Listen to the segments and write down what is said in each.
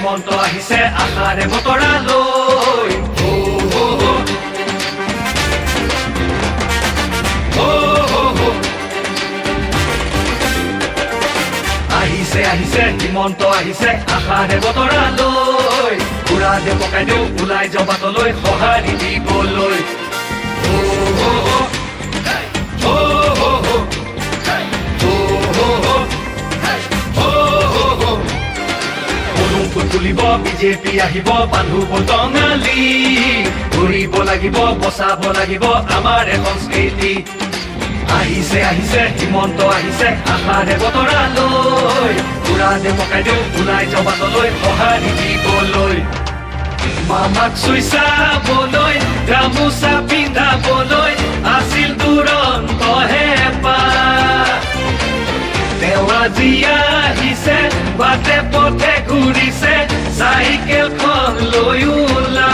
হিমন্ত আহিছে আশাৰে বতৰা লৈ আহিছে হিমন্ত আহিছে আশাৰে বতৰা লৈ পুৰা দে পকাই দিওঁ ওলাই যাওঁ বাটলৈ সঁহাৰি দিবলৈ তুলিব বিজেপি আহিব বান্ধুব টঙালি ঘূৰিব লাগিব বচাব লাগিব আমাৰ সংস্কৃতি আহিছে হিমন্ত আহিছে আশাৰে বতৰা লৈ পুৰা দে পকাই দিওঁ ওলাই যাওঁ বাটলৈ সঁহাৰি দিবলৈ মামাক চুই চাবলৈ গামোচা পিন্ধাবলৈ আছিল দুৰন্ত হেঁপাহ তেওঁ আজি আহিছে বাটে পথে ঘূৰিছে চাইকেলখন লৈ ওলা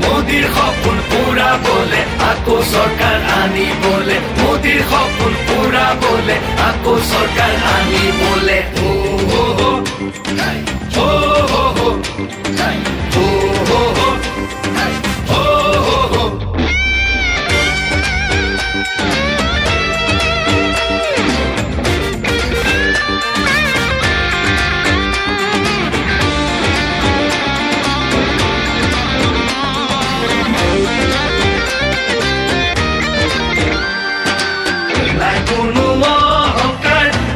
মোদীৰ সপোন পুৰাবলে আকৌ চৰকাৰ আনিবলে মোদীৰ সপোন পুৰাবলে আকৌ চৰকাৰ আনিবলে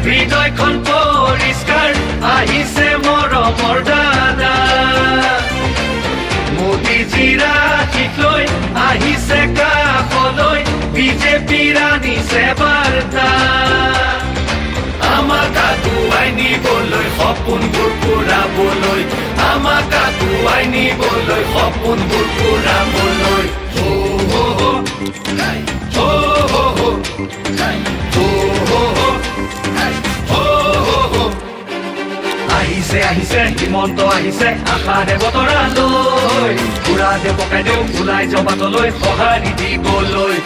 হৃদয়খন পৰিষ্কাৰ আহিছে মৰমৰ দাদা মোদীজীৰ আশীষ লৈ আহিছে কাষলৈ বিজেপিৰ আনিছে বাৰ্তা আমাক আগুৱাই নিবলৈ সপোনবোৰ পুৰাবলৈ আমাক আগুৱাই নিবলৈ সপোনবোৰ পুৰাবলৈ আহিছে হিমন্ত আহিছে আশাৰে বতৰা লৈ পুৰা দে পকাই দিওঁ ওলাই যাওঁ বাটলৈ সঁহাৰি দিবলৈ